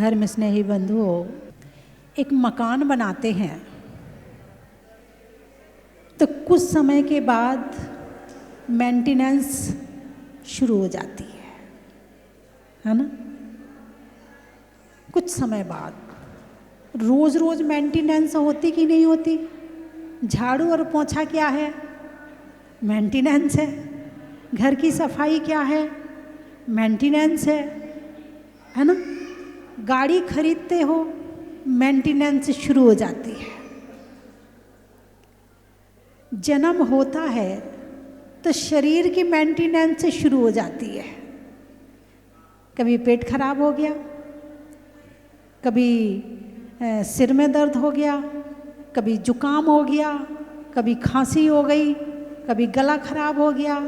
धर्म स्नेही बंधुओं, एक मकान बनाते हैं तो कुछ समय के बाद मेंटेनेंस शुरू हो जाती है ना। कुछ समय बाद रोज़ रोज़ मेंटेनेंस होती कि नहीं होती। झाड़ू और पोंछा क्या है? मेंटेनेंस है। घर की सफाई क्या है? मेंटेनेंस है ना। गाड़ी खरीदते हो, मेंटेनेंस शुरू हो जाती है। जन्म होता है तो शरीर की मेंटेनेंस शुरू हो जाती है। कभी पेट खराब हो गया, कभी सिर में दर्द हो गया, कभी जुकाम हो गया, कभी खांसी हो गई, कभी गला खराब हो गया,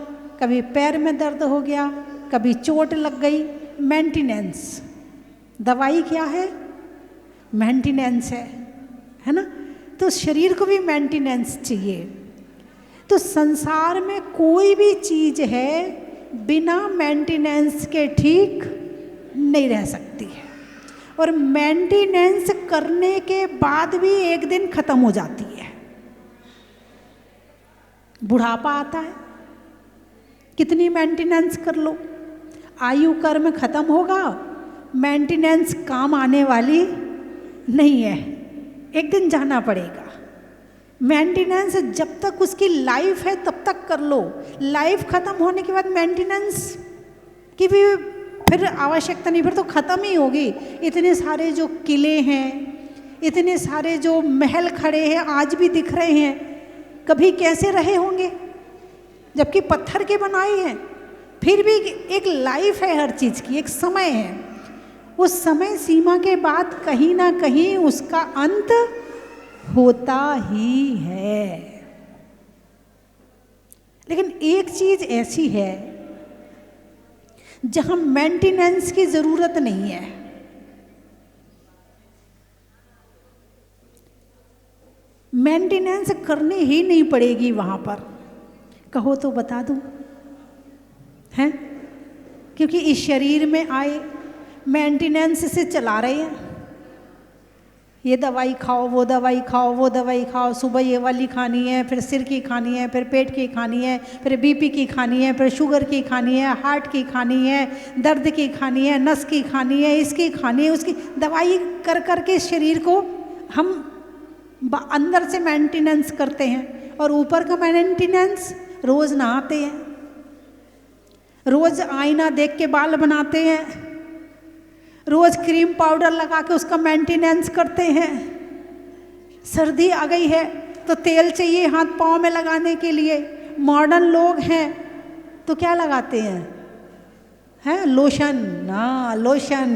कभी पैर में दर्द हो गया, कभी चोट लग गई। मेंटेनेंस। दवाई क्या है? मेंटेनेंस है ना। तो शरीर को भी मेंटेनेंस चाहिए। तो संसार में कोई भी चीज़ है बिना मेंटेनेंस के ठीक नहीं रह सकती है, और मेंटेनेंस करने के बाद भी एक दिन खत्म हो जाती है। बुढ़ापा आता है, कितनी मेंटेनेंस कर लो, आयु कर्म खत्म होगा, मेंटेनेंस काम आने वाली नहीं है, एक दिन जाना पड़ेगा। मेंटेनेंस जब तक उसकी लाइफ है तब तक कर लो, लाइफ खत्म होने के बाद मेंटेनेंस की भी फिर आवश्यकता नहीं, फिर तो खत्म ही होगी। इतने सारे जो किले हैं, इतने सारे जो महल खड़े हैं आज भी दिख रहे हैं, कभी कैसे रहे होंगे जबकि पत्थर के बनाए हैं। फिर भी एक लाइफ है, हर चीज़ की एक समय है। उस समय सीमा के बाद कहीं ना कहीं उसका अंत होता ही है। लेकिन एक चीज ऐसी है जहां मेंटेनेंस की जरूरत नहीं है। मेंटेनेंस करनी ही नहीं पड़ेगी वहां पर। कहो तो बता दूं, हैं? क्योंकि इस शरीर में आए मेंटेनेंस से चला रहे हैं। ये दवाई खाओ, वो दवाई खाओ, वो दवाई खाओ, सुबह ये वाली खानी है, फिर सिर की खानी है, फिर पेट की खानी है, फिर बीपी की खानी है, फिर शुगर की खानी है, हार्ट की खानी है, दर्द की खानी है, नस की खानी है, इसकी खानी है, उसकी दवाई कर कर के शरीर को हम अंदर से मेंटेनेंस करते हैं। और ऊपर का मेंटेनेंस, रोज़ नहाते हैं, रोज़ आईना देख के बाल बनाते हैं, रोज़ क्रीम पाउडर लगा के उसका मेंटेनेंस करते हैं। सर्दी आ गई है तो तेल चाहिए हाथ पाँव में लगाने के लिए। मॉडर्न लोग हैं तो क्या लगाते हैं लोशन। ना, लोशन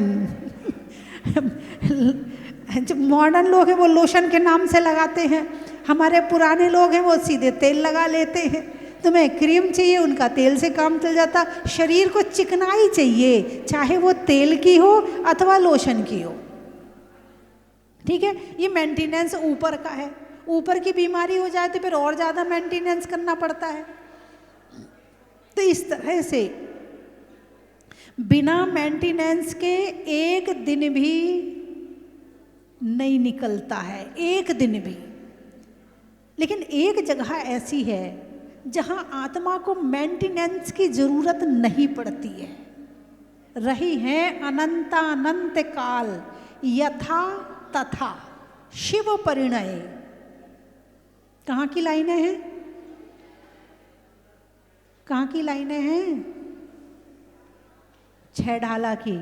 जो मॉडर्न लोग हैं वो लोशन के नाम से लगाते हैं। हमारे पुराने लोग हैं वो सीधे तेल लगा लेते हैं। तुम्हें क्रीम चाहिए, उनका तेल से काम चल जाता। शरीर को चिकनाई चाहिए, चाहे वो तेल की हो अथवा लोशन की हो। ठीक है, ये मेंटेनेंस ऊपर का है। ऊपर की बीमारी हो जाए तो फिर और ज़्यादा मेंटेनेंस करना पड़ता है। तो इस तरह से बिना मेंटेनेंस के एक दिन भी नहीं निकलता है, एक दिन भी। लेकिन एक जगह ऐसी है जहां आत्मा को मेंटेनेंस की जरूरत नहीं पड़ती है। रही है अनंतानंत काल यथा तथा शिव परिणय। कहाँ की लाइनें हैं? कहाँ की लाइनें हैं? 6 ढाला की।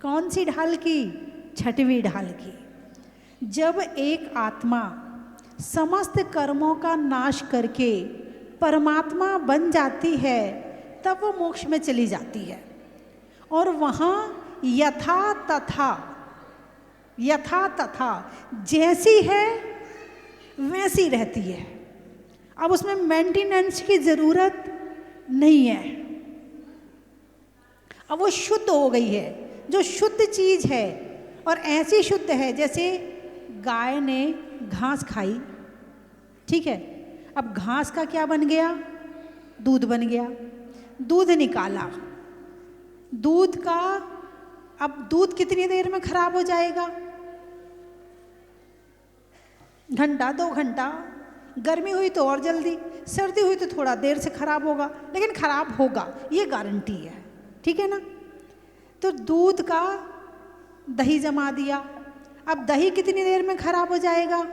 कौन सी ढाल की? 6वीं ढाल की। जब एक आत्मा समस्त कर्मों का नाश करके परमात्मा बन जाती है तब वो मोक्ष में चली जाती है, और वहाँ यथा तथा जैसी है वैसी रहती है। अब उसमें मेंटेनेंस की ज़रूरत नहीं है। अब वो शुद्ध हो गई है, जो शुद्ध चीज़ है, और ऐसी शुद्ध है जैसे गाय ने घास खाई। ठीक है, अब घास का क्या बन गया? दूध बन गया। दूध निकाला, दूध का अब दूध कितनी देर में खराब हो जाएगा? घंटा, 2 घंटा। गर्मी हुई तो और जल्दी, सर्दी हुई तो थोड़ा देर से खराब होगा, लेकिन खराब होगा, ये गारंटी है। ठीक है ना? तो दूध का दही जमा दिया, अब दही कितनी देर में खराब हो जाएगा?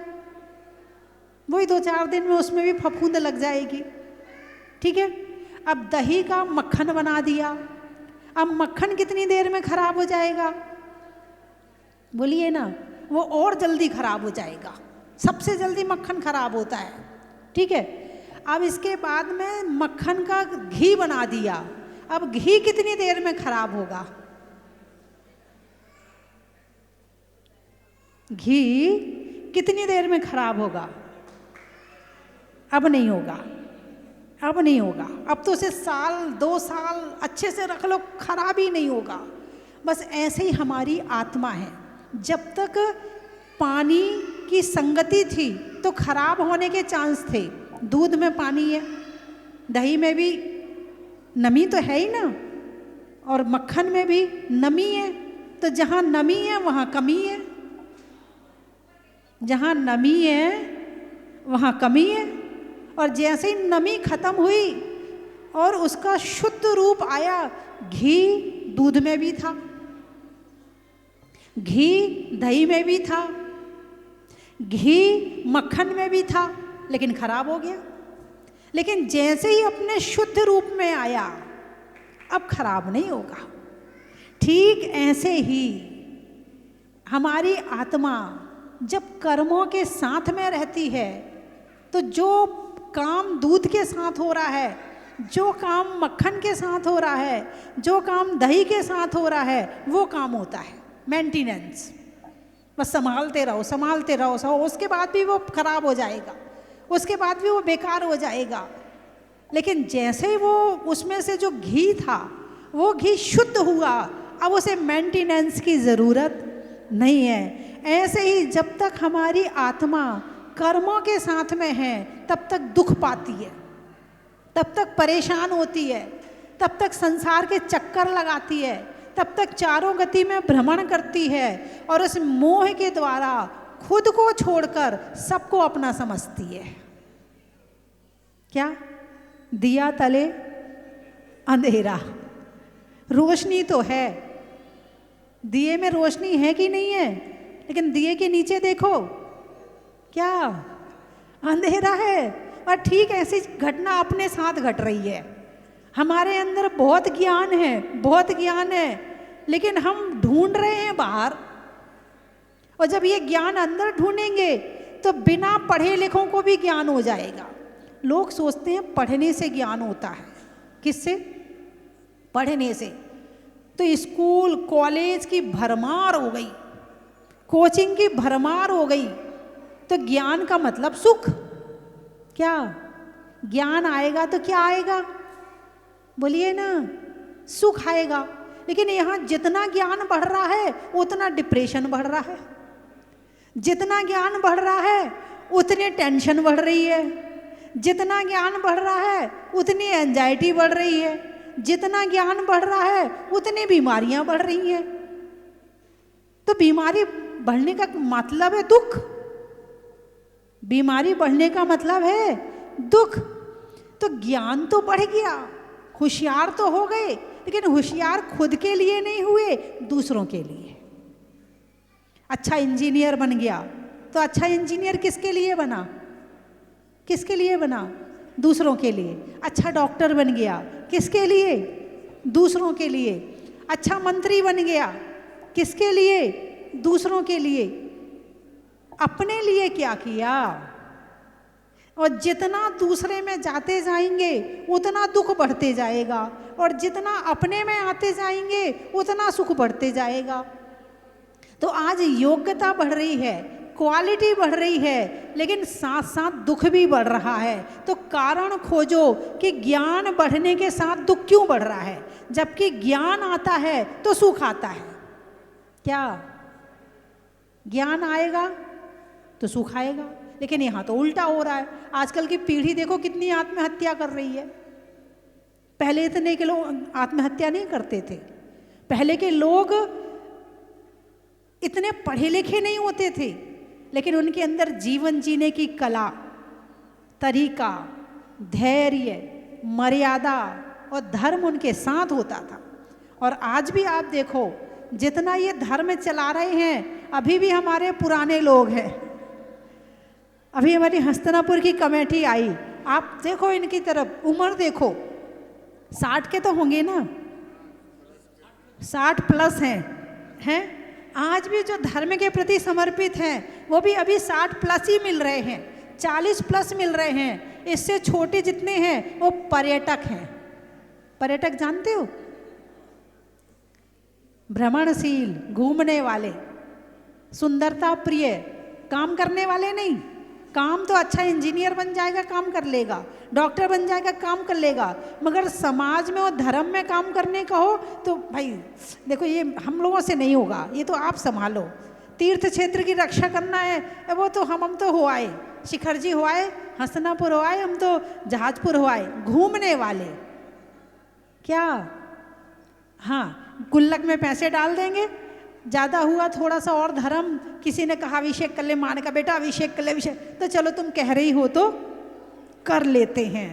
वही 2-4 दिन में उसमें भी फफूंद लग जाएगी। ठीक है? अब दही का मक्खन बना दिया, अब मक्खन कितनी देर में खराब हो जाएगा? बोलिए ना, वो और जल्दी खराब हो जाएगा। सबसे जल्दी मक्खन खराब होता है। ठीक है? अब इसके बाद में मक्खन का घी बना दिया, अब घी कितनी देर में खराब होगा? घी कितनी देर में खराब होगा? अब नहीं होगा, अब नहीं होगा। अब तो उसे 1-2 साल अच्छे से रख लो, खराब ही नहीं होगा। बस ऐसे ही हमारी आत्मा है। जब तक पानी की संगति थी तो खराब होने के चांस थे। दूध में पानी है, दही में भी नमी तो है ही ना, और मक्खन में भी नमी है। तो जहाँ नमी है वहाँ कमी है, जहाँ नमी है वहाँ कमी है। और जैसे ही नमी खत्म हुई और उसका शुद्ध रूप आया, घी दूध में भी था, घी दही में भी था, घी मक्खन में भी था, लेकिन खराब हो गया। लेकिन जैसे ही अपने शुद्ध रूप में आया, अब खराब नहीं होगा। ठीक ऐसे ही हमारी आत्मा जब कर्मों के साथ में रहती है, तो जो काम दूध के साथ हो रहा है, जो काम मक्खन के साथ हो रहा है, जो काम दही के साथ हो रहा है, वो काम होता है मेंटेनेंस। बस संभालते रहो, संभालते रहो, उसके बाद भी वो खराब हो जाएगा, उसके बाद भी वो बेकार हो जाएगा। लेकिन जैसे ही वो उसमें से जो घी था वो घी शुद्ध हुआ, अब उसे मेंटेनेंस की ज़रूरत नहीं है। ऐसे ही जब तक हमारी आत्मा कर्मों के साथ में है, तब तक दुख पाती है, तब तक परेशान होती है, तब तक संसार के चक्कर लगाती है, तब तक चारों गति में भ्रमण करती है और उस मोह के द्वारा खुद को छोड़कर सबको अपना समझती है। क्या? दिया तले अंधेरा। रोशनी तो है, दिए में रोशनी है कि नहीं है, लेकिन दिए के नीचे देखो, क्या? अंधेरा है। और ठीक ऐसी घटना अपने साथ घट रही है। हमारे अंदर बहुत ज्ञान है, बहुत ज्ञान है, लेकिन हम ढूंढ रहे हैं बाहर। और जब ये ज्ञान अंदर ढूंढेंगे तो बिना पढ़े लिखों को भी ज्ञान हो जाएगा। लोग सोचते हैं पढ़ने से ज्ञान होता है। किससे? पढ़ने से। तो स्कूल कॉलेज की भरमार हो गई, कोचिंग की भरमार हो गई, तो ज्ञान का मतलब सुख। क्या? ज्ञान आएगा तो क्या आएगा? बोलिए ना, सुख आएगा। लेकिन यहाँ जितना ज्ञान बढ़ रहा है उतना डिप्रेशन बढ़ रहा है, जितना ज्ञान बढ़ रहा है उतनी टेंशन बढ़ रही है, जितना ज्ञान बढ़ रहा है उतनी एंजाइटी बढ़ रही है, जितना ज्ञान बढ़ रहा है उतनी बीमारियां बढ़ रही हैं। तो बीमारी बढ़ने का मतलब है दुख, बीमारी बढ़ने का मतलब है दुख। तो ज्ञान तो बढ़ गया, होशियार तो हो गए, लेकिन होशियार खुद के लिए नहीं हुए, दूसरों के लिए। अच्छा इंजीनियर बन गया, तो अच्छा इंजीनियर किसके लिए बना? किसके लिए बना? दूसरों के लिए। अच्छा डॉक्टर बन गया, किसके लिए? दूसरों के लिए। अच्छा मंत्री बन गया, किसके लिए? दूसरों के लिए। अपने लिए क्या किया? और जितना दूसरे में जाते जाएंगे उतना दुख बढ़ते जाएगा, और जितना अपने में आते जाएंगे उतना सुख बढ़ते जाएगा। तो आज योग्यता बढ़ रही है, क्वालिटी बढ़ रही है, लेकिन साथ साथ दुख भी बढ़ रहा है। तो कारण खोजो कि ज्ञान बढ़ने के साथ दुख क्यों बढ़ रहा है? जबकि ज्ञान आता है तो सुख आता है। क्या? ज्ञान आएगा तो सुख आएगा, लेकिन यहाँ तो उल्टा हो रहा है। आजकल की पीढ़ी देखो कितनी आत्महत्या कर रही है। पहले इतने के लोग आत्महत्या नहीं करते थे। पहले के लोग इतने पढ़े लिखे नहीं होते थे, लेकिन उनके अंदर जीवन जीने की कला, तरीका, धैर्य, मर्यादा और धर्म उनके साथ होता था। और आज भी आप देखो, जितना ये धर्म चला रहे हैं, अभी भी हमारे पुराने लोग हैं। अभी हमारी हस्तिनापुर की कमेटी आई, आप देखो इनकी तरफ, उम्र देखो, 60 के तो होंगे ना, 60 प्लस हैं। आज भी जो धर्म के प्रति समर्पित हैं वो भी अभी 60 प्लस ही मिल रहे हैं, 40 प्लस मिल रहे हैं। इससे छोटे जितने हैं वो पर्यटक हैं। पर्यटक जानते हो? भ्रमणशील, घूमने वाले, सुंदरता प्रिय, काम करने वाले नहीं। काम तो अच्छा इंजीनियर बन जाएगा, काम कर लेगा, डॉक्टर बन जाएगा, काम कर लेगा, मगर समाज में और धर्म में काम करने का हो तो भाई देखो, ये हम लोगों से नहीं होगा, ये तो आप संभालो। तीर्थ क्षेत्र की रक्षा करना है, वो तो हम तो हो आए, शिखर जी हो आए, हस्तिनापुर हो आए, हम तो जहाजपुर हो आए। घूमने वाले क्या, हाँ, गुल्लक में पैसे डाल देंगे, ज़्यादा हुआ थोड़ा सा और धर्म, किसी ने कहा अभिषेक कर ले, माँ ने कहा बेटा अभिषेक कर ले, अभिषेक, तो चलो तुम कह रही हो तो कर लेते हैं।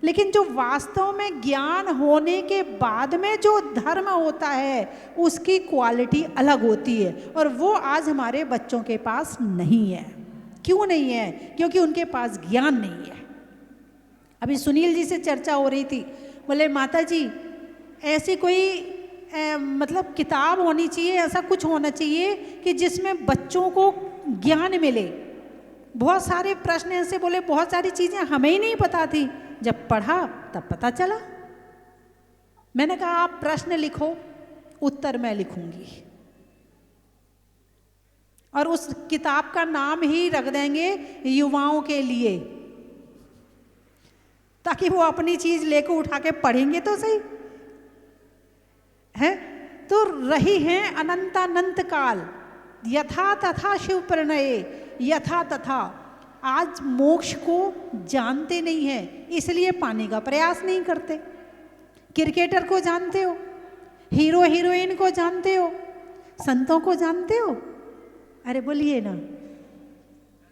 लेकिन जो वास्तव में ज्ञान होने के बाद में जो धर्म होता है उसकी क्वालिटी अलग होती है, और वो आज हमारे बच्चों के पास नहीं है। क्यों नहीं है? क्योंकि उनके पास ज्ञान नहीं है। अभी सुनील जी से चर्चा हो रही थी, बोले माता जी ऐसी कोई मतलब किताब होनी चाहिए, ऐसा कुछ होना चाहिए कि जिसमें बच्चों को ज्ञान मिले। बहुत सारे प्रश्न ऐसे, बोले बहुत सारी चीज़ें हमें ही नहीं पता थी, जब पढ़ा तब पता चला। मैंने कहा आप प्रश्न लिखो, उत्तर मैं लिखूंगी, और उस किताब का नाम ही रख देंगे युवाओं के लिए, ताकि वो अपनी चीज लेकर उठा के पढ़ेंगे तो सही है। तो रही हैं अनंतानंत काल, यथा तथा शिव प्रणये, यथा तथा। आज मोक्ष को जानते नहीं हैं, इसलिए पाने का प्रयास नहीं करते। क्रिकेटर को जानते हो, हीरो हीरोइन को जानते हो, संतों को जानते हो? अरे बोलिए ना,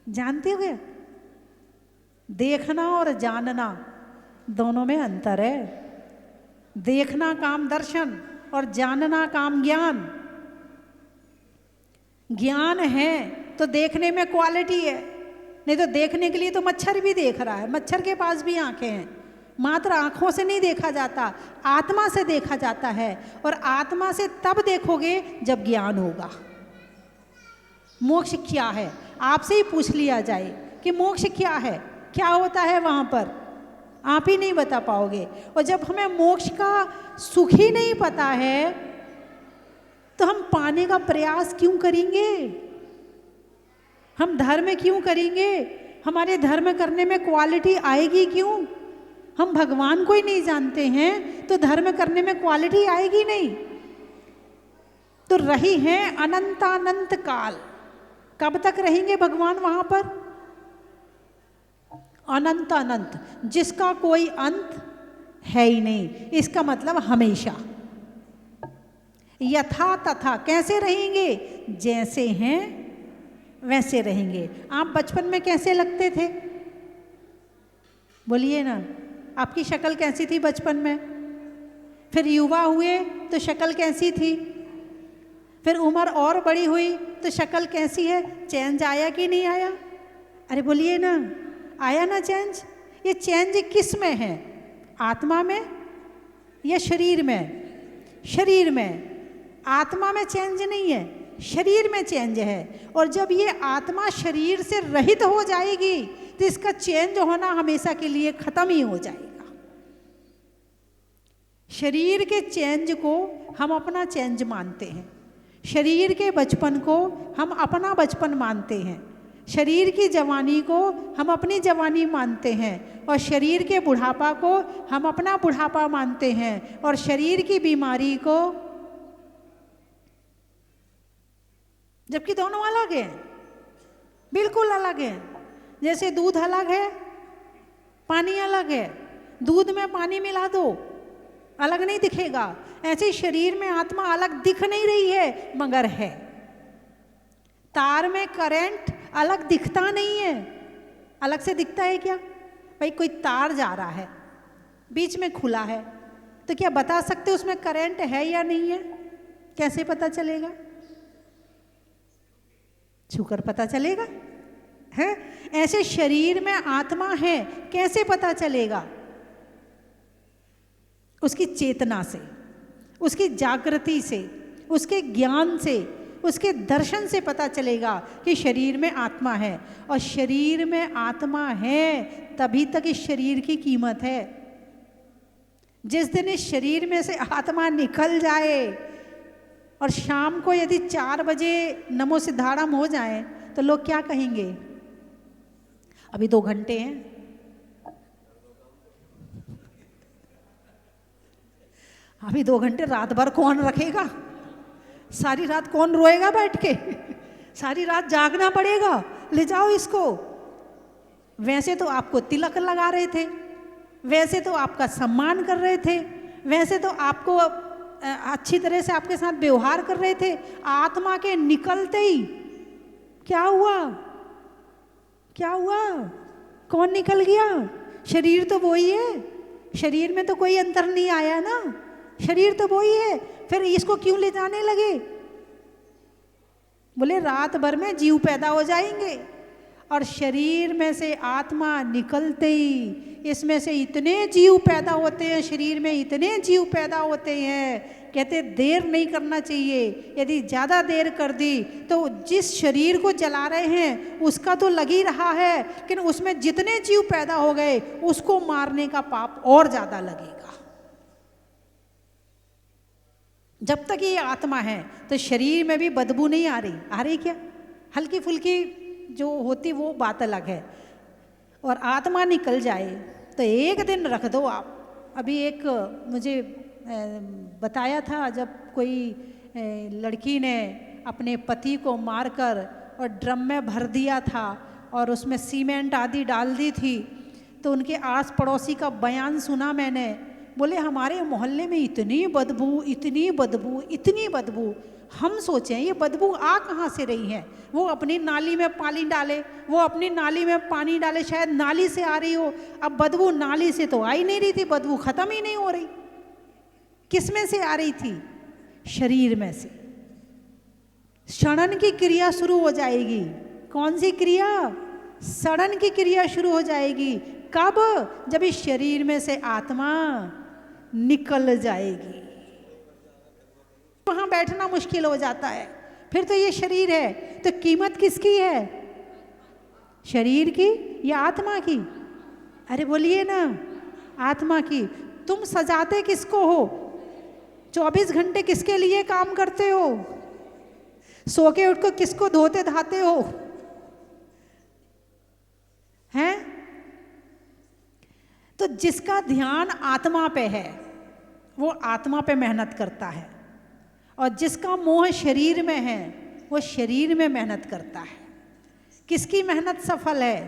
जानते हो क्या? देखना और जानना दोनों में अंतर है। देखना काम दर्शन और जानना काम ज्ञान। ज्ञान है तो देखने में क्वालिटी है, नहीं तो देखने के लिए तो मच्छर भी देख रहा है, मच्छर के पास भी आंखें हैं। मात्र आंखों से नहीं देखा जाता, आत्मा से देखा जाता है, और आत्मा से तब देखोगे जब ज्ञान होगा। मोक्ष क्या है आपसे ही पूछ लिया जाए कि मोक्ष क्या है, क्या होता है वहां पर, आप ही नहीं बता पाओगे। और जब हमें मोक्ष का सुख ही नहीं पता है तो हम पाने का प्रयास क्यों करेंगे? हम धर्म क्यों करेंगे? हमारे धर्म करने में क्वालिटी आएगी क्यों? हम भगवान को ही नहीं जानते हैं तो धर्म करने में क्वालिटी आएगी नहीं। तो रही हैं अनंतानंत काल, कब तक रहेंगे भगवान वहां पर? अनंत अनंत, जिसका कोई अंत है ही नहीं, इसका मतलब हमेशा। यथा तथा, कैसे रहेंगे? जैसे हैं वैसे रहेंगे। आप बचपन में कैसे लगते थे? बोलिए ना, आपकी शक्ल कैसी थी बचपन में? फिर युवा हुए तो शक्ल कैसी थी? फिर उम्र और बड़ी हुई तो शक्ल कैसी है? चेंज आया कि नहीं आया? अरे बोलिए ना, आया ना चेंज? ये चेंज किस में है? आत्मा में या शरीर में? शरीर में। आत्मा में चेंज नहीं है, शरीर में चेंज है। और जब ये आत्मा शरीर से रहित हो जाएगी तो इसका चेंज होना हमेशा के लिए खत्म ही हो जाएगा। शरीर के चेंज को हम अपना चेंज मानते हैं, शरीर के बचपन को हम अपना बचपन मानते हैं, शरीर की जवानी को हम अपनी जवानी मानते हैं, और शरीर के बुढ़ापा को हम अपना बुढ़ापा मानते हैं, और शरीर की बीमारी को, जबकि दोनों अलग हैं, बिल्कुल अलग हैं। जैसे दूध अलग है, पानी अलग है, दूध में पानी मिला दो अलग नहीं दिखेगा, ऐसे शरीर में आत्मा अलग दिख नहीं रही है मगर है। तार में करंट अलग दिखता नहीं है। अलग से दिखता है क्या? भाई कोई तार जा रहा है, बीच में खुला है, तो क्या बता सकते उसमें करंट है या नहीं है? कैसे पता चलेगा? छूकर पता चलेगा है? ऐसे शरीर में आत्मा है, कैसे पता चलेगा? उसकी चेतना से, उसकी जागृति से, उसके ज्ञान से, उसके दर्शन से पता चलेगा कि शरीर में आत्मा है। और शरीर में आत्मा है तभी तक इस शरीर की कीमत है। जिस दिन इस शरीर में से आत्मा निकल जाए और शाम को यदि 4 बजे नमो सिद्धारम हो जाए तो लोग क्या कहेंगे? अभी 2 घंटे हैं, अभी 2 घंटे रात भर कौन रखेगा? सारी रात कौन रोएगा बैठ के? सारी रात जागना पड़ेगा, ले जाओ इसको। वैसे तो आपको तिलक लगा रहे थे, वैसे तो आपका सम्मान कर रहे थे, वैसे तो आपको अच्छी तरह से आपके साथ व्यवहार कर रहे थे। आत्मा के निकलते ही क्या हुआ? क्या हुआ? कौन निकल गया? शरीर तो वही है, शरीर में तो कोई अंतर नहीं आया ना, शरीर तो वही है। फिर इसको क्यों ले जाने लगे? बोले रात भर में जीव पैदा हो जाएंगे। और शरीर में से आत्मा निकलते ही इसमें से इतने जीव पैदा होते हैं, शरीर में इतने जीव पैदा होते हैं, कहते देर नहीं करना चाहिए। यदि ज़्यादा देर कर दी तो जिस शरीर को जला रहे हैं उसका तो लग ही रहा है, लेकिन उसमें जितने जीव पैदा हो गए उसको मारने का पाप और ज़्यादा लगेगा। जब तक ये आत्मा है तो शरीर में भी बदबू नहीं आ रही। आ रही क्या? हल्की फुल्की जो होती वो बात अलग है। और आत्मा निकल जाए तो एक दिन रख दो आप। अभी एक मुझे बताया था, जब कोई लड़की ने अपने पति को मारकर और ड्रम में भर दिया था और उसमें सीमेंट आदि डाल दी थी, तो उनके आस पड़ोसी का बयान सुना मैंने। बोले हमारे मोहल्ले में इतनी बदबू, इतनी बदबू, इतनी बदबू। हम सोचें ये बदबू आ कहाँ से रही है? वो अपनी नाली में पानी डाले, वो अपनी नाली में पानी डाले, शायद नाली से आ रही हो। अब बदबू नाली से तो आ ही नहीं रही थी, बदबू खत्म ही नहीं हो रही। किस में से आ रही थी? शरीर में से। सड़न की क्रिया शुरू हो जाएगी। कौन सी क्रिया? सड़न की क्रिया शुरू हो जाएगी। कब? जब इस शरीर में से आत्मा निकल जाएगी। वहां बैठना मुश्किल हो जाता है। फिर तो ये शरीर है, तो कीमत किसकी है? शरीर की या आत्मा की? अरे बोलिए ना, आत्मा की। तुम सजाते किसको हो? 24 घंटे किसके लिए काम करते हो? सो के उठ को किसको धोते धाते हो? हैं? तो जिसका ध्यान आत्मा पे है वो आत्मा पे मेहनत करता है, और जिसका मोह शरीर में है वो शरीर में मेहनत करता है। किसकी मेहनत सफल है?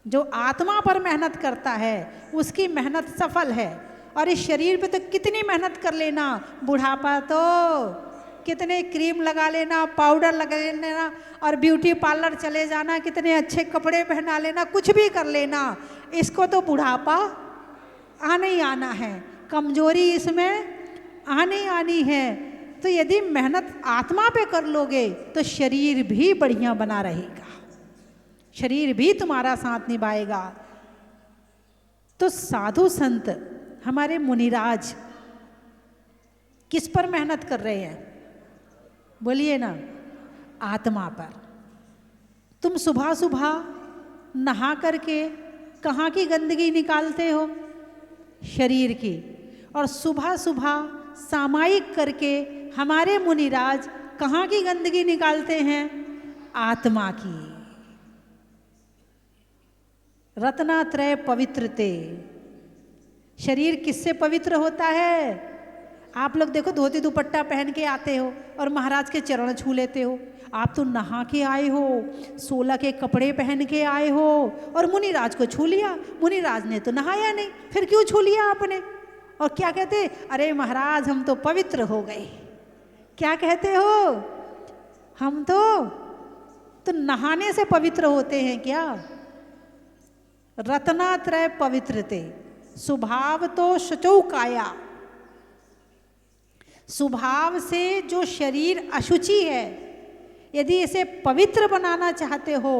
जो आत्मा पर मेहनत करता है उसकी मेहनत सफल है। और इस शरीर पे तो कितनी मेहनत कर लेना, बुढ़ापा तो कितने क्रीम लगा लेना, पाउडर लगा लेना, और ब्यूटी पार्लर चले जाना, कितने अच्छे कपड़े पहना लेना, कुछ भी कर लेना, इसको तो बुढ़ापा आने ही आना है, कमजोरी इसमें आने आनी है। तो यदि मेहनत आत्मा पे कर लोगे तो शरीर भी बढ़िया बना रहेगा, शरीर भी तुम्हारा साथ निभाएगा। तो साधु संत हमारे मुनिराज किस पर मेहनत कर रहे हैं? बोलिए ना, आत्मा पर। तुम सुबह सुबह नहा करके कहाँ की गंदगी निकालते हो? शरीर की। और सुबह सुबह सामायिक करके हमारे मुनिराज कहाँ की गंदगी निकालते हैं? आत्मा की। रत्नात्रय पवित्रते। शरीर किससे पवित्र होता है? आप लोग देखो, धोती दुपट्टा पहन के आते हो और महाराज के चरण छू लेते हो। आप तो नहा के आए हो, 16 के कपड़े पहन के आए हो और मुनिराज को छू लिया। मुनिराज ने तो नहाया नहीं, फिर क्यों छू लिया आपने? और क्या कहते? अरे महाराज हम तो पवित्र हो गए। क्या कहते हो? हम तो नहाने से पवित्र होते हैं क्या? रत्नात्रय पवित्रते स्वभाव तो शुचौ काया। स्वभाव से जो शरीर अशुचि है, यदि इसे पवित्र बनाना चाहते हो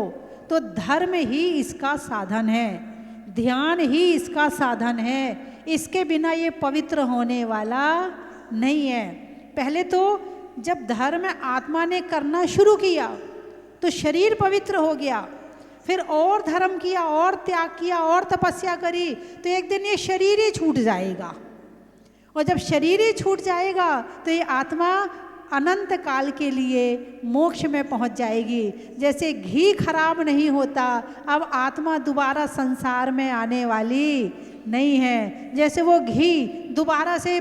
तो धर्म ही इसका साधन है, ध्यान ही इसका साधन है। इसके बिना ये पवित्र होने वाला नहीं है। पहले तो जब धर्म आत्मा ने करना शुरू किया तो शरीर पवित्र हो गया, फिर और धर्म किया और त्याग किया और तपस्या करी तो एक दिन ये शरीर ही छूट जाएगा। और जब शरीर ही छूट जाएगा तो ये आत्मा अनंत काल के लिए मोक्ष में पहुंच जाएगी। जैसे घी खराब नहीं होता, अब आत्मा दोबारा संसार में आने वाली नहीं है। जैसे वो घी दोबारा से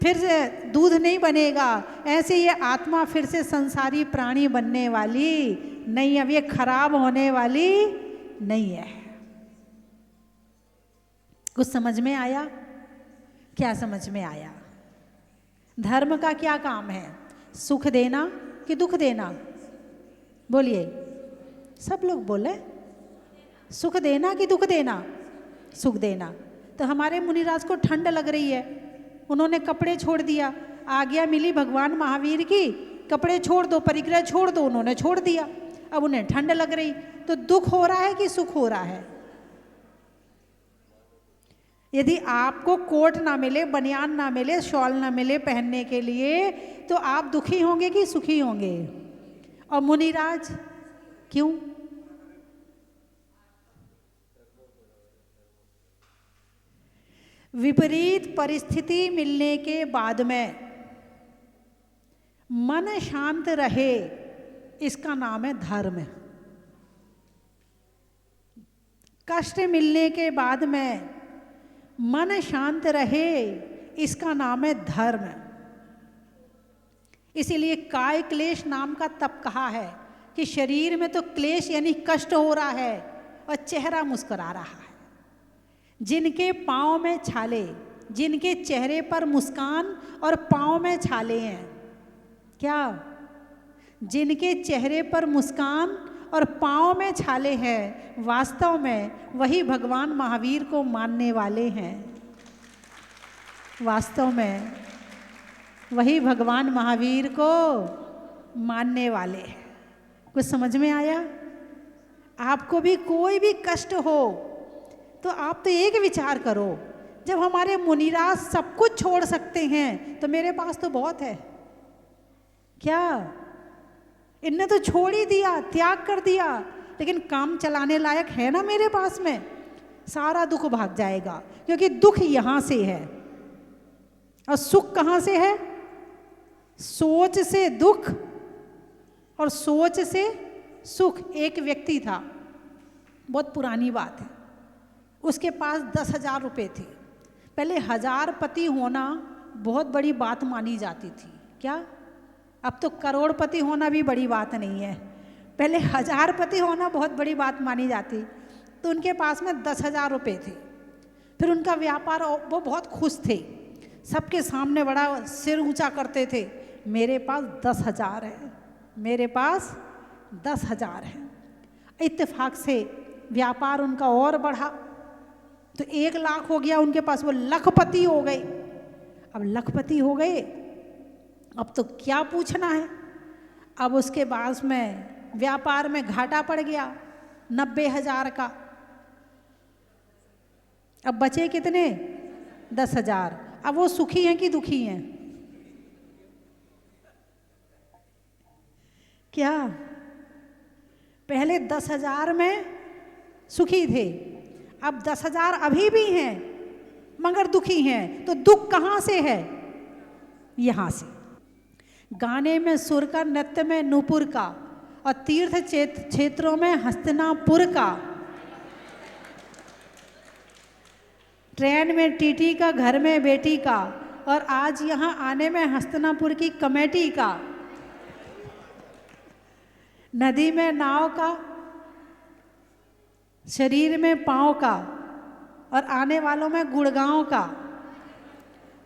फिर से दूध नहीं बनेगा, ऐसे ये आत्मा फिर से संसारी प्राणी बनने वाली नहीं। अब ये खराब होने वाली नहीं है। कुछ समझ में आया? क्या समझ में आया? धर्म का क्या काम है? सुख देना कि दुख देना? बोलिए, सब लोग बोले। सुख देना कि दुख देना? सुख देना। तो हमारे मुनिराज को ठंड लग रही है, उन्होंने कपड़े छोड़ दिया। आज्ञा मिली भगवान महावीर की, कपड़े छोड़ दो, परिग्रह छोड़ दो, उन्होंने छोड़ दिया। अब उन्हें ठंड लग रही, तो दुख हो रहा है कि सुख हो रहा है? यदि आपको कोट ना मिले, बनियान ना मिले, शॉल ना मिले पहनने के लिए, तो आप दुखी होंगे कि सुखी होंगे? और मुनिराज क्यों? विपरीत परिस्थिति मिलने के बाद में मन शांत रहे, इसका नाम है धर्म। कष्ट मिलने के बाद में मन शांत रहे, इसका नाम है धर्म। इसीलिए काय क्लेश नाम का तप कहा है कि शरीर में तो क्लेश यानी कष्ट हो रहा है और चेहरा मुस्कुरा रहा है। जिनके पाँव में छाले, जिनके चेहरे पर मुस्कान और पाँव में छाले हैं, क्या? जिनके चेहरे पर मुस्कान और पाँव में छाले हैं, वास्तव में वही भगवान महावीर को मानने वाले हैं। वास्तव में वही भगवान महावीर को मानने वाले हैं। कुछ समझ में आया? आपको भी कोई भी कष्ट हो तो आप तो एक विचार करो, जब हमारे मुनिराज सब कुछ छोड़ सकते हैं तो मेरे पास तो बहुत है। क्या? इनने तो छोड़ ही दिया, त्याग कर दिया, लेकिन काम चलाने लायक है ना मेरे पास में, सारा दुख भाग जाएगा। क्योंकि दुख यहाँ से है और सुख कहाँ से है? सोच से दुख और सोच से सुख। एक व्यक्ति था, बहुत पुरानी बात है, उसके पास 10,000 रुपये थे। पहले 1000 पति होना बहुत बड़ी बात मानी जाती थी। क्या? अब तो करोड़पति होना भी बड़ी बात नहीं है, पहले 1000 पति होना बहुत बड़ी बात मानी जाती। तो उनके पास में 10,000 रुपये थे। फिर उनका व्यापार, वो बहुत खुश थे, सबके सामने बड़ा सिर ऊंचा करते थे, मेरे पास 10,000 है, मेरे पास 10,000 है। इत्तेफाक से व्यापार उनका और बढ़ा तो 1 लाख हो गया उनके पास, वो लखपति हो गए। अब लखपति हो गए, अब तो क्या पूछना है। अब उसके बाद में व्यापार में घाटा पड़ गया 90,000 का। अब बचे कितने? 10,000। अब वो सुखी हैं कि दुखी हैं? क्या? पहले 10,000 में सुखी थे, अब 10,000 अभी भी हैं मगर दुखी हैं। तो दुख कहाँ से है? यहाँ से। गाने में सुर का, नृत्य में नूपुर का, और तीर्थ क्षेत्रों में हस्तिनापुर का, ट्रेन में टीटी का, घर में बेटी का, और आज यहाँ आने में हस्तिनापुर की कमेटी का, नदी में नाव का, शरीर में पाँव का, और आने वालों में गुड़गांव का,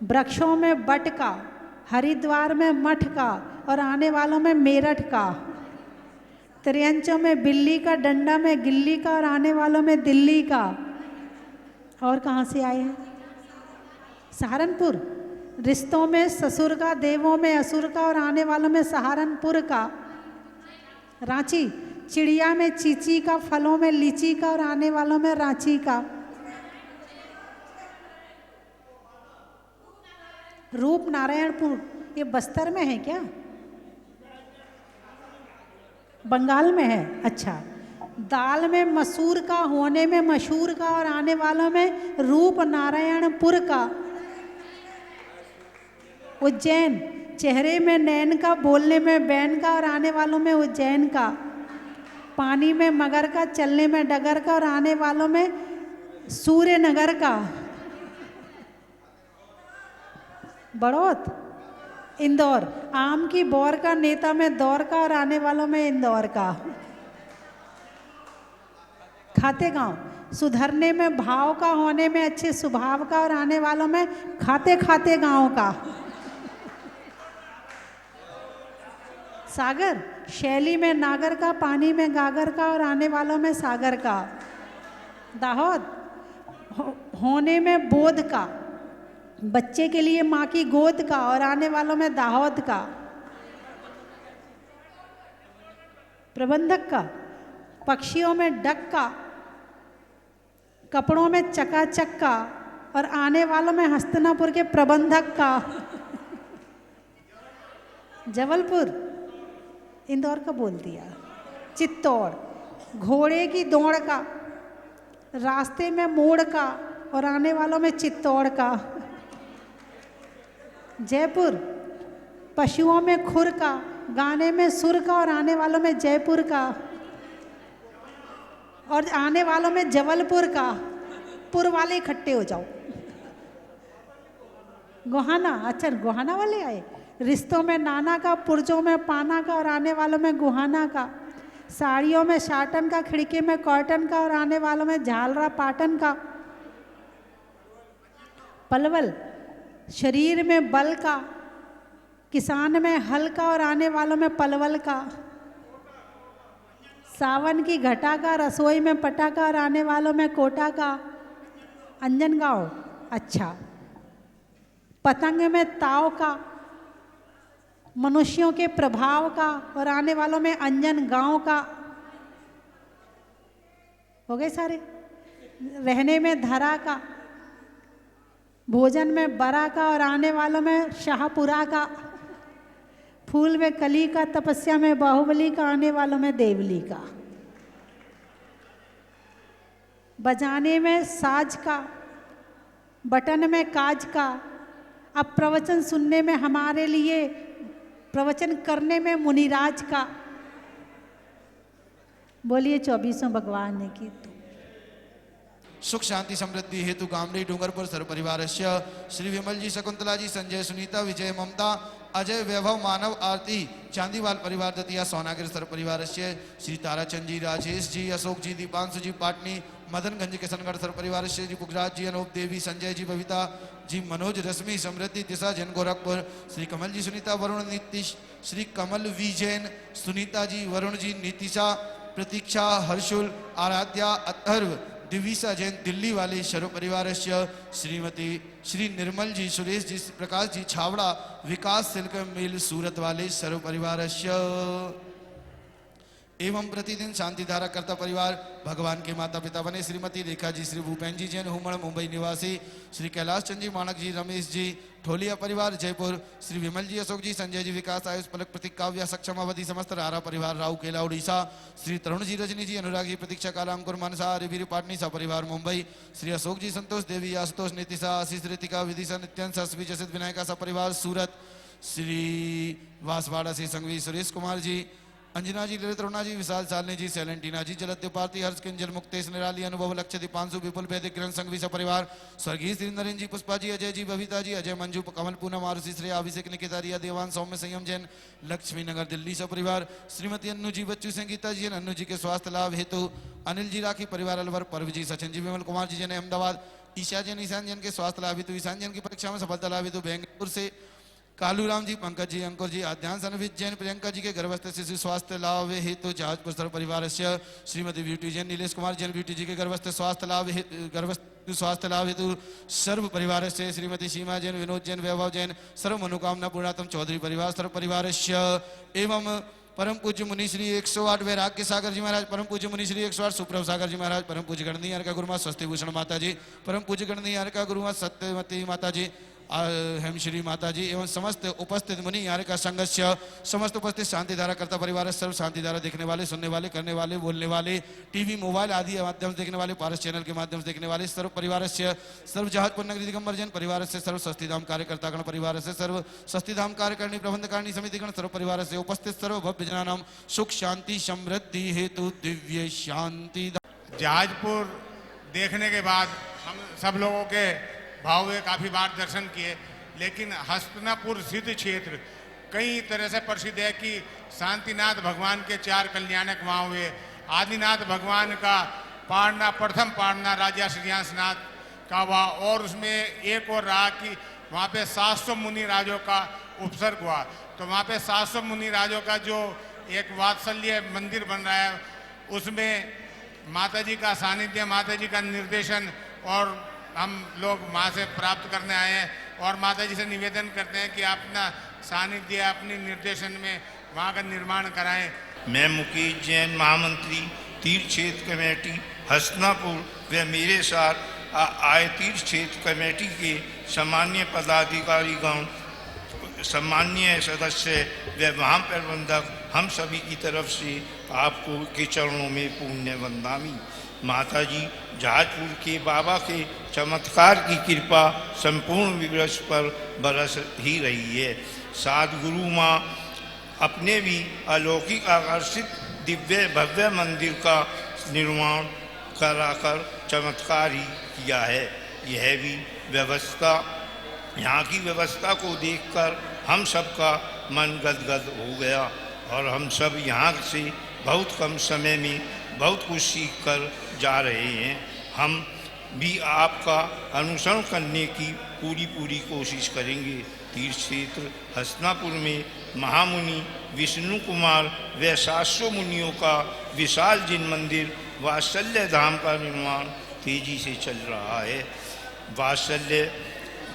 वृक्षों में बट का, हरिद्वार में मठ का, और आने वालों में मेरठ का। त्रियंचों में बिल्ली का, डंडा में गिल्ली का और आने वालों में दिल्ली का। और कहाँ से आए हैं? सहारनपुर। रिश्तों में ससुर का, देवों में असुर का और आने वालों में सहारनपुर का। रांची। चिड़िया में चीची का, फलों में लीची का और आने वालों में रांची का। रूप नारायणपुर, ये बस्तर में है क्या? बंगाल में है, अच्छा। दाल में मसूर का, होने में मशहूर का और आने वालों में रूप नारायणपुर का। उज्जैन। चेहरे में नैन का, बोलने में बैन का और आने वालों में उज्जैन का। पानी में मगर का, चलने में डगर का और आने वालों में सूर्यनगर का। बड़ौत। इंदौर। आम की बौर का, नेता में दौर का और आने वालों में इंदौर का। खातेगांव। सुधरने में भाव का, होने में अच्छे स्वभाव का और आने वालों में खाते खाते गांव का। सागर। शैली में नागर का, पानी में गागर का और आने वालों में सागर का। दाहोद। होने में बोध का, बच्चे के लिए माँ की गोद का और आने वालों में दाहोद का। प्रबंधक का। पक्षियों में डक का, कपड़ों में चकाचक का और आने वालों में हस्तिनापुर के प्रबंधक का। जबलपुर। इंदौर का बोल दिया। चित्तौड़। घोड़े की दौड़ का, रास्ते में मोड़ का और आने वालों में चित्तौड़ का। जयपुर। पशुओं में खुर का, गाने में सुर का और आने वालों में जयपुर का। और आने वालों में जबलपुर का। पुर वाले इकट्ठे हो जाओ। गोहाना। अच्छा, गोहाना वाले आए। रिश्तों में नाना का, पुर्जों में पाना का और आने वालों में गुहाना का। साड़ियों में शाटन का, खिड़की में कॉटन का और आने वालों में झालरा पाटन का। पलवल। शरीर में बल का, किसान में हल का और आने वालों में पलवल का। सावन की घटा का, रसोई में पटा का और आने वालों में कोटा का। अंजनगांव। अच्छा। पतंग में ताव का, मनुष्यों के प्रभाव का और आने वालों में अंजन गांव का। हो गए सारे। रहने में धरा का, भोजन में बरा का और आने वालों में शाहपुरा का। फूल में कली का, तपस्या में बाहुबली का, आने वालों में देवली का। बजाने में साज का, बटन में काज का। अब प्रवचन सुनने में हमारे लिए, प्रवचन करने में मुनिराज का। बोलिए 24 भगवान ने की। सुख शांति समृद्धि हेतु गामड़ी डूंगरपुर सर्व परिवारस्य श्री विमल जी, शकुंतला जी, संजय, सुनीता, विजय, ममता, अजय, वैभव, मानव, आरती, चांदीवाल परिवार दतिया सोनागिर सर्व परिवारस्य श्री ताराचंद जी, राजेश जी, अशोक जी, दीपांशु जी, पाटनी, मदनगंज के सनगढ़ सर्व परिवारस्य जी, पुखराज जी, अनूप देवी, संजय जी, बबीता जी, मनोज, रश्मि, समृद्धि, दिशा, जैन, गोरखपुर श्री कमल जी, सुनीता, वरुण, नीतीश, श्री कमल वी जैन, सुनीता जी, वरुण जी, नीतिशा, प्रतीक्षा, हर्षुल, आराध्या, अथर्व, दिविसा जैन, दिल्ली वाले सर्व परिवारस्य श्रीमती श्री निर्मल जी, सुरेश जी, प्रकाश जी, छावड़ा, विकास सिल्क मिल सूरत वाले सर्व परिवारस्य एवं प्रतिदिन शांति धारा करता परिवार भगवान के माता पिता बने श्रीमती रेखा जी, श्री भूपेन जी जैन, हुमड़, मुंबई निवासी श्री कैलाश चंद जी, माणक जी, रमेश जी, ठोलिया परिवार जयपुर श्री विमल जी, अशोक जी, संजय जी, विकास, आयुष, पलक, प्रतीक, काव्या, सक्षम, अवधि, समस्त रारा परिवार राव केला उड़ीसा श्री तरुण जी, रजनी जी, अनुराग जी, प्रतीक्षा, काला, अंकुर, मानसा, रिवीर, पाटनी सा परिवार मुंबई श्री अशोक जी, संतोष, देवी, आशुतोष, नीतिशा, आशीष, रितिका, विदिशा, नित्यांश, असवी, जसित, विनायका सा परिवार सूरत श्री वासवाड़ा से संघवी सुरेश कुमार जी, अंजना जी, ललित, रुणा जी, विशाल, सालनी जी, सैलेंटीना जी, जलद्य पार्थी, हर्ष, किंजल, मुक्तेश, निराली, अनुभव, लक्ष्य, दीपांशु, विपुल, वैदिक, ग्रंथ, संघवी सा परिवार स्वर्गीय श्री नरेंद्र जी, पुष्पा जी, अजय जी, बबीता जी, अजय, मंजू, कमल, पूनम, आरुषि, श्रेया, अभिषेक, निकिता, रिया, देवान, सौम्य, संयम जैन, लक्ष्मी नगर दिल्ली सा परिवार श्रीमती अन्नू जी, बच्चू, संगीता जी, अन्नू जी के स्वास्थ्य लाभ हेतु अनिल जी, राखी परिवार अलवर, पर्व जी, सचिन जी, विमल कुमार जी जैन, अहमदाबाद, ईशा जैन, ईशान जैन के स्वास्थ्य लाभ हेतु, ईशान जैन की परीक्षा में सफलता लाभ हेतु बेंगलुरु से कालूराम जी, पंकज जी, अंकुर जी, आद्यांश अनवित जैन, प्रियंका जी के गर्भस्थ शिशु स्वास्थ्य लाभ हेतु जहाजपुर सर्व परिवार से श्रीमती ब्यूटी जैन, नीलेश कुमार जैन ब्यूटी जी के गर्भस्थ स्वास्थ्य लाभ हेतु सर्व परिवार से श्रीमती सीमा जैन, विनोद जैन, वैभव जैन, सर्व मनोकामना पूर्णातम चौधरी परिवार सर्व परिवार एवं परम पूज्य मुनि श्री 108 वैराग्य सागर जी महाराज, परम पूज्य मुनि श्री 108 सुप्रभ सागर जी महाराज, परम पूज्य गणनीय का गुरुमा स्वस्ति भूषण माता जी, परम पूज्य गणनीय का गुरुमा सत्यवती माता जी, हेम श्री माता जी एवं समस्त उपस्थित मुनि यार का संघर्ष, समस्त उपस्थित शांतिधारा करता परिवार, सर्व शांतिधारा देखने वाले, सुनने वाले, करने वाले, बोलने वाले, टीवी मोबाइल आदि माध्यम से देखने वाले, पारस चैनल के माध्यम से देखने वाले सर्व परिवार से, सर्व जहाजपुर नगरी दिगंबर जैन परिवार से, सर्व स्वस्तिधाम कार्यकर्ता गण परिवार से, सर्व स्वस्तिधाम कार्यकारिणी प्रबंधकारिणी समिति गण सर्व परिवार से, उपस्थित सर्व भव्य जनानाम सुख शांति समृद्धि हेतु दिव्य शांति। जहाजपुर देखने के बाद हम सब लोगों के भाव हुए, काफ़ी बार दर्शन किए, लेकिन हस्तिनापुर सिद्ध क्षेत्र कई तरह से प्रसिद्ध है कि शांतिनाथ भगवान के 4 कल्याणक वहाँ हुए। आदिनाथ भगवान का पाड़ना, प्रथम पाड़ना राजा श्रीयांशनाथ का हुआ, और उसमें एक और रहा कि वहाँ पे 700 मुनि राजों का उपसर्ग हुआ। तो वहाँ पे 700 मुनि राजों का जो एक वात्सल्य मंदिर बन रहा है, उसमें माता जी का सानिध्य, माता जी का निर्देशन, और हम लोग माँ से प्राप्त करने आए हैं और माता जी से निवेदन करते हैं कि अपना सानिध्य, अपनी निर्देशन में वहाँ का निर्माण कराएं। मैं मुकेश जैन, महामंत्री तीर्थ क्षेत्र कमेटी हस्तिनापुर व मेरे साथ आए तीर्थ क्षेत्र कमेटी के सामान्य पदाधिकारीगण, सम्मानीय सदस्य व वहाँ प्रबंधक, हम सभी की तरफ से आपको के चरणों में पुण्य वंदामी। माता जी जहाजपुर के बाबा के चमत्कार की कृपा संपूर्ण विवश पर बरस ही रही है। सद्गुरु माँ अपने भी अलौकिक आकर्षित दिव्य भव्य मंदिर का निर्माण कराकर चमत्कार ही किया है। यह भी व्यवस्था, यहाँ की व्यवस्था को देखकर हम सबका मन गदगद हो गया और हम सब यहाँ से बहुत कम समय में बहुत कुछ सीख कर जा रहे हैं। हम भी आपका अनुसरण करने की पूरी कोशिश करेंगे। तीर्थ क्षेत्र हस्तिनापुर में महामुनि विष्णु कुमार व 700 मुनियों का विशाल जिन मंदिर वात्सल्य धाम का निर्माण तेजी से चल रहा है। वात्सल्य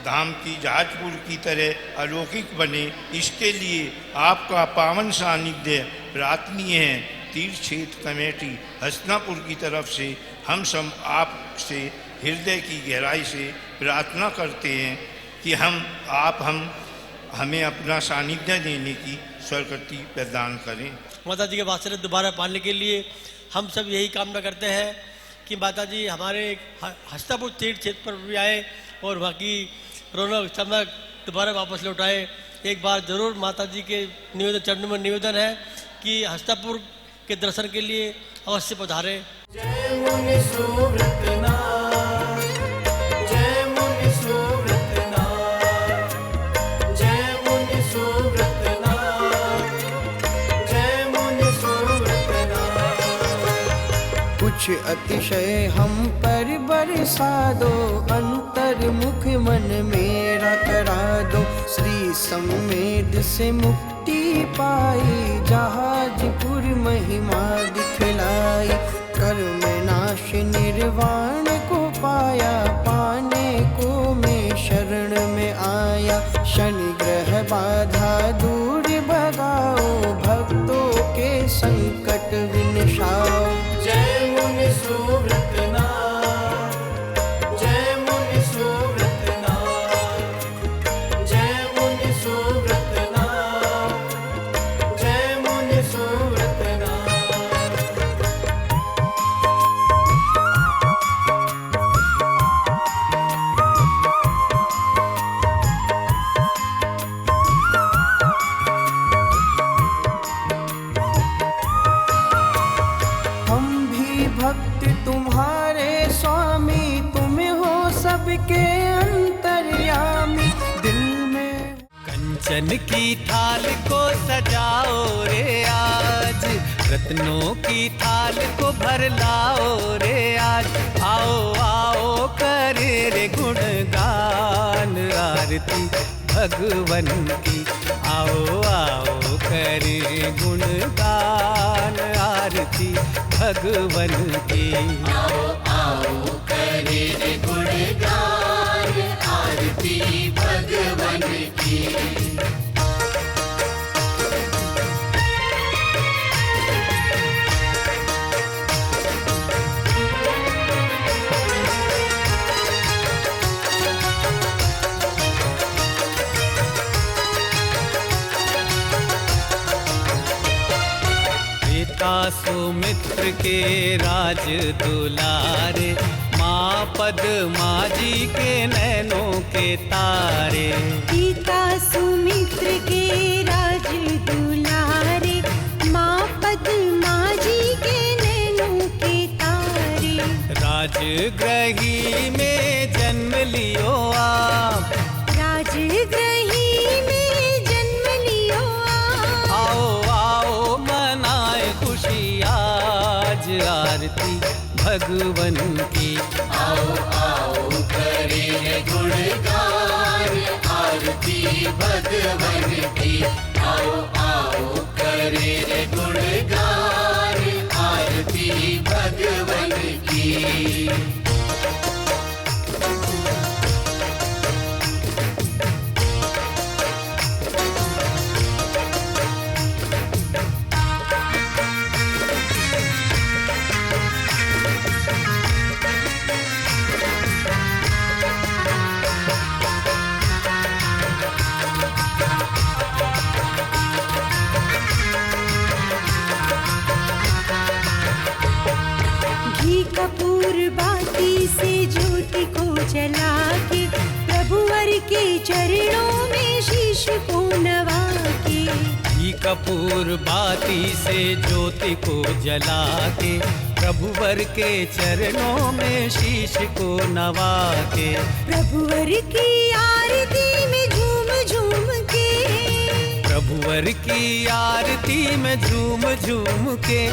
धाम की जहाजपुर की तरह अलौकिक बने, इसके लिए आपका पावन सानिध्य प्रार्थनीय है। तीर्थ क्षेत्र कमेटी हस्तिनापुर की तरफ से हम सब आपसे हृदय की गहराई से प्रार्थना करते हैं कि हमें अपना सानिध्य देने की स्वीकृति प्रदान करें। माता जी के वात्सल्य दोबारा पाने के लिए हम सब यही कामना करते हैं कि माता जी हमारे हस्तिनापुर तीर्थ क्षेत्र पर भी आए और बाकी रौनक चमक दोबारा वापस लौटाए। एक बार जरूर माता जी के निवेदन चरणों में निवेदन है कि हस्तिनापुर के दर्शन के लिए अवश्य पधारे। जय मुनि सुव्रतनाथ, जय मुनि सुव्रतनाथ, जय मुनि सुव्रतनाथ, जय मुनि सुव्रतनाथ। कुछ अतिशय हम पर बरसा दो, अंतर मुख मन मेरा करा दो। श्री समेत से मुक्ति पाई, जहाजपुर महिमा दिखलाई। कर्म नाश निर्वाण को पाया, पाने को मैं शरण में आया। शनि ग्रह बाधा दूर भगाओ, भक्तों के संकट विनाशाओ। जय मुनि सुव्रतनाथ, जय मुनि सुव्रतनाथ, जय मुनि सुव्रतनाथ, जय मुनि सुव्रतनाथ। भक्त तुम्हारे स्वामी, तुम हो सबके अंतर्यामी। दिल में कंचन की थाल को सजाओ रे आज, रत्नों की थाल को भर लाओ रे आज। आओ आओ करे रे गुणगान, आरती भगवन की। आओ आओ करें गुणगान आरती भगवन की। आओ आओ करें गुणगान आरती भगवन की। पिता सुमित्र के राज दुलारे, माँ पद्मा जी के नैनों के तारे। पिता सुमित्र के राज दुलारे, माँ पद्मा जी के नैनों के तारे। राजगृही में जन्म लियो आप, राजगृही में जन्म लियो आप। आओ आओ मनाए खुशी आज आरती भगवन की। आओ आओ करें गुणगान आरती भगवन की। आओ आओ करें गुणगान आरती भगवन की। घी कपूर बाती से ज्योति को जला के, प्रभुवर के चरणों में शीश को नवा के। घी कपूर बाती से ज्योति को जला के, प्रभुवर के चरणों में शीश को नवा के। प्रभुवर की आरती में झूम झूम के, प्रभुवर की आरती में झूम झूम के।